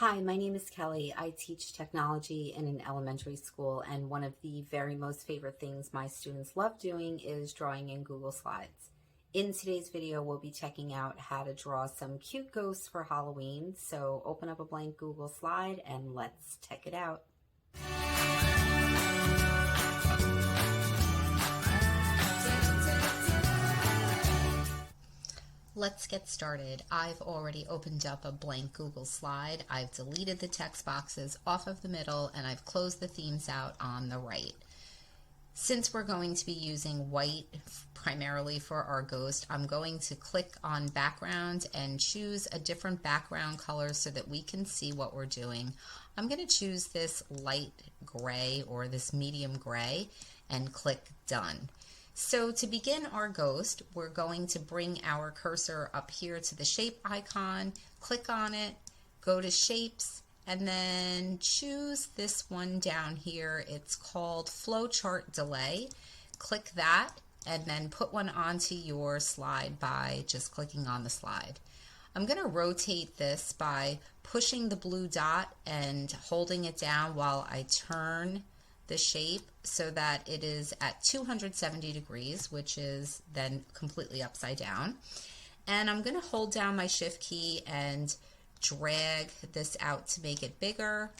Hi, my name is Kelly. I teach technology in an elementary school, and one of the very most favorite things my students love doing is drawing in Google Slides. In today's video, we'll be checking out how to draw some cute ghosts for Halloween. So open up a blank Google slide and let's check it out. Let's get started. I've already opened up a blank Google slide. I've deleted the text boxes off of the middle and I've closed the themes out on the right. Since we're going to be using white primarily for our ghost, I'm going to click on background and choose a different background color so that we can see what we're doing. I'm going to choose this light gray or this medium gray and click done. So to begin our ghost, we're going to bring our cursor up here to the shape icon, click on it, go to shapes, and then choose this one down here. It's called flowchart delay. Click that and then put one onto your slide by just clicking on the slide. I'm going to rotate this by pushing the blue dot and holding it down while I turn the shape so that it is at 270 degrees, which is then completely upside down. And I'm going to hold down my shift key and drag this out to make it bigger,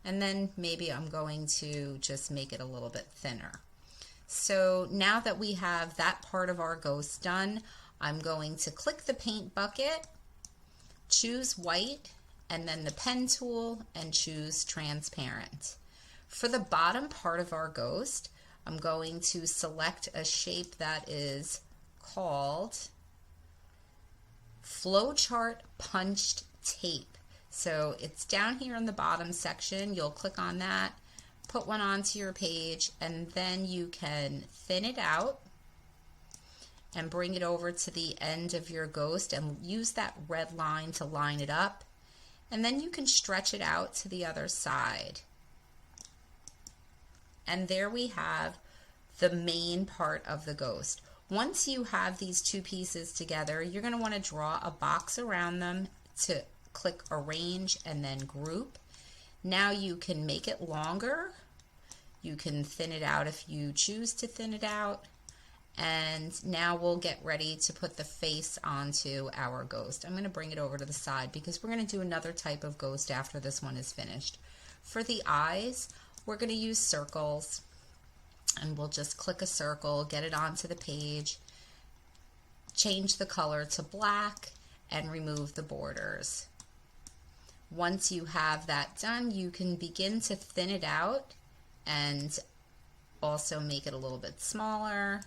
and then maybe I'm going to just make it a little bit thinner. So now that we have that part of our ghost done, I'm going to click the paint bucket, choose white, and then the pen tool and choose transparent. For the bottom part of our ghost, I'm going to select a shape that is called flowchart punched tape. So it's down here in the bottom section. You'll click on that, put one onto your page, and then you can thin it out and bring it over to the end of your ghost and use that red line to line it up. And then you can stretch it out to the other side. And there we have the main part of the ghost. Once you have these two pieces together, you're going to want to draw a box around them to click arrange and then group. Now you can make it longer. You can thin it out if you choose to thin it out. And now we'll get ready to put the face onto our ghost. I'm going to bring it over to the side because we're going to do another type of ghost after this one is finished. For the eyes, we're going to use circles, and we'll just click a circle, get it onto the page, change the color to black, and remove the borders. Once you have that done, you can begin to thin it out and also make it a little bit smaller.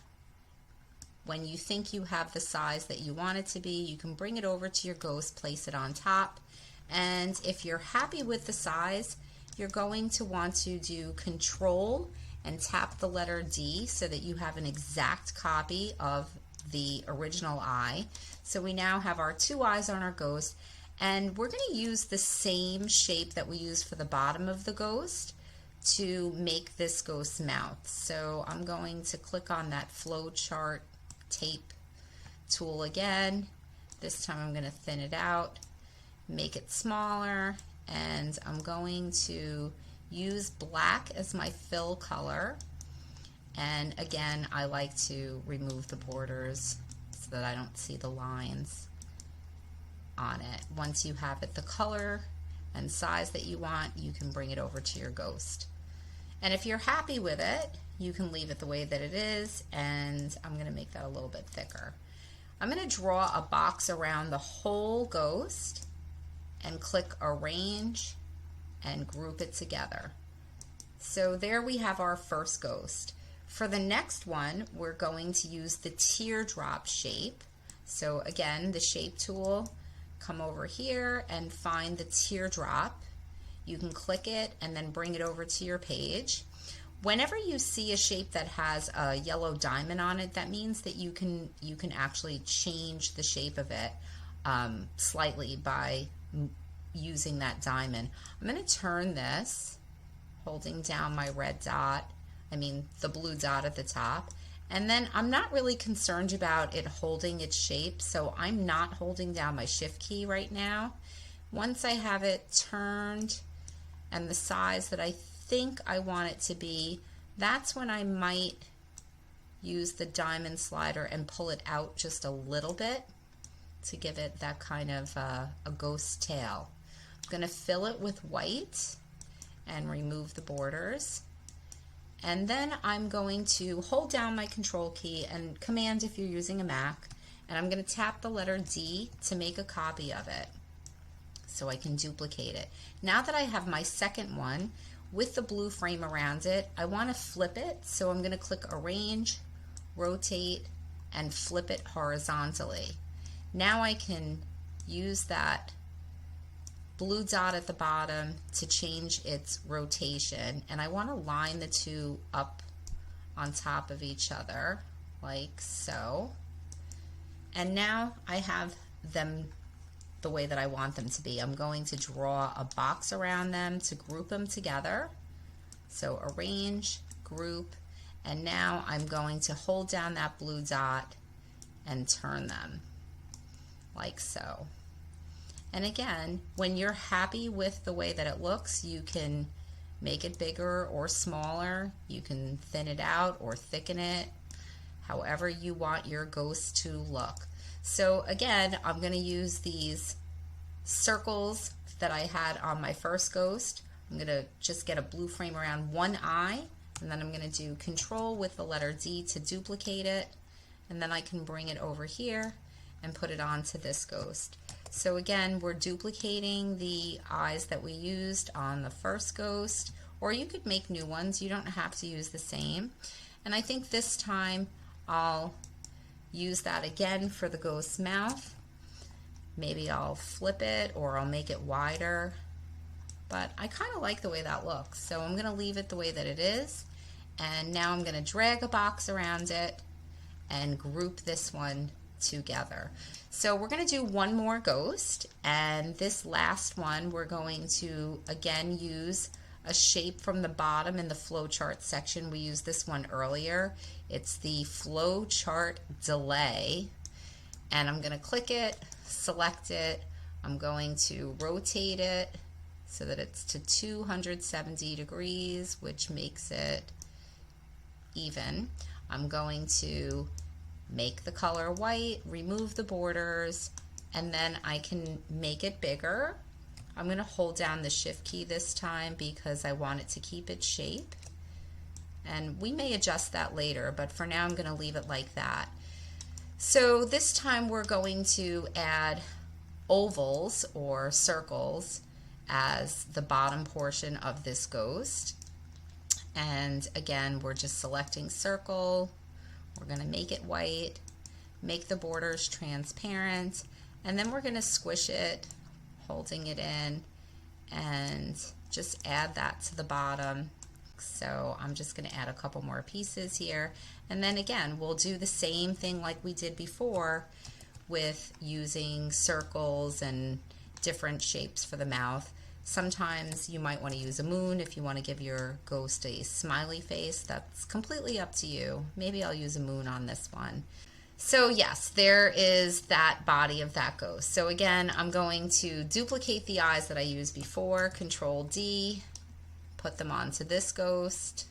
When you think you have the size that you want it to be, you can bring it over to your ghost, place it on top, and if you're happy with the size, you're going to want to do Control and tap the letter D so that you have an exact copy of the original eye. So we now have our two eyes on our ghost, and we're going to use the same shape that we used for the bottom of the ghost to make this ghost's mouth. So I'm going to click on that flowchart tape tool again. This time I'm going to thin it out, make it smaller, and I'm going to use black as my fill color. And again, I like to remove the borders so that I don't see the lines on it. Once you have it the color and size that you want, you can bring it over to your ghost. And if you're happy with it, you can leave it the way that it is, and I'm going to make that a little bit thicker. I'm going to draw a box around the whole ghost and click arrange and group it together. So there we have our first ghost. For the next one, we're going to use the teardrop shape. So again, the shape tool, come over here and find the teardrop. You can click it and then bring it over to your page. Whenever you see a shape that has a yellow diamond on it, that means that you can actually change the shape of it slightly by using that diamond. I'm going to turn this, holding down my red dot, the blue dot at the top, and then I'm not really concerned about it holding its shape, so I'm not holding down my shift key right now. Once I have it turned and the size that I think I want it to be, that's when I might use the diamond slider and pull it out just a little bit to give it that kind of a ghost tail. I'm going to fill it with white and remove the borders. And then I'm going to hold down my control key and command if you're using a Mac, and I'm going to tap the letter D to make a copy of it so I can duplicate it. Now that I have my second one with the blue frame around it, I want to flip it, so I'm going to click Arrange, Rotate, and flip it horizontally. Now I can use that blue dot at the bottom to change its rotation, and I want to line the two up on top of each other like so. And now I have them the way that I want them to be. I'm going to draw a box around them to group them together. So arrange, group, and now I'm going to hold down that blue dot and turn them like so. And again, when you're happy with the way that it looks, you can make it bigger or smaller. You can thin it out or thicken it, however you want your ghost to look. So again, I'm going to use these circles that I had on my first ghost. I'm going to just get a blue frame around one eye, and then I'm going to do Control with the letter D to duplicate it, and then I can bring it over here and put it onto this ghost. So again, we're duplicating the eyes that we used on the first ghost, or you could make new ones. You don't have to use the same. And I think this time I'll use that again for the ghost's mouth. Maybe I'll flip it or I'll make it wider, but I kind of like the way that looks. So I'm going to leave it the way that it is. And now I'm going to drag a box around it and group this one together. So we're going to do one more ghost, and this last one we're going to again use a shape from the bottom in the flowchart section. We used this one earlier. It's the flowchart delay, and I'm going to click it, select it. I'm going to rotate it so that it's to 270 degrees, which makes it even. I'm going to make the color white, remove the borders, and then I can make it bigger. I'm going to hold down the shift key this time because I want it to keep its shape. And we may adjust that later, but for now I'm going to leave it like that. So this time we're going to add ovals or circles as the bottom portion of this ghost. And again, we're just selecting circle. We're going to make it white, make the borders transparent, and then we're going to squish it, holding it in, and just add that to the bottom. So I'm just going to add a couple more pieces here, and then again we'll do the same thing like we did before with using circles and different shapes for the mouth. Sometimes you might want to use a moon if you want to give your ghost a smiley face. That's completely up to you. Maybe I'll use a moon on this one. So yes, there is that body of that ghost. So again, I'm going to duplicate the eyes that I used before, Control D, put them onto this ghost,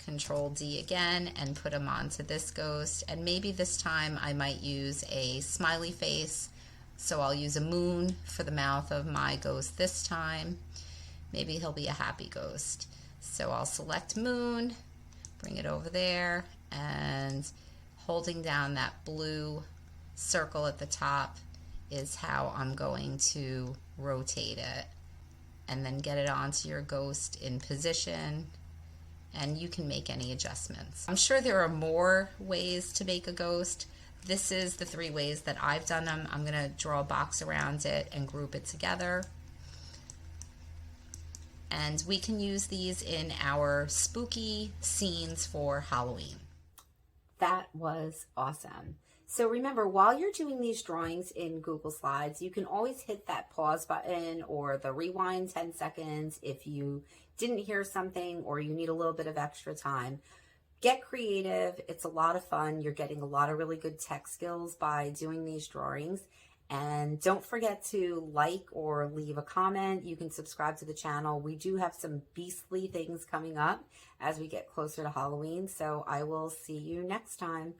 Control D again, and put them onto this ghost. And maybe this time I might use a smiley face. So I'll use a moon for the mouth of my ghost this time. Maybe he'll be a happy ghost. So I'll select moon, bring it over there, and holding down that blue circle at the top is how I'm going to rotate it. And then get it onto your ghost in position, and you can make any adjustments. I'm sure there are more ways to make a ghost. This is the 3 ways that I've done them. I'm going to draw a box around it and group it together. And we can use these in our spooky scenes for Halloween. That was awesome. So remember, while you're doing these drawings in Google Slides, you can always hit that pause button or the rewind 10 seconds if you didn't hear something or you need a little bit of extra time. Get creative. It's a lot of fun. You're getting a lot of really good tech skills by doing these drawings. And don't forget to like or leave a comment. You can subscribe to the channel. We do have some beastly things coming up as we get closer to Halloween. So I will see you next time.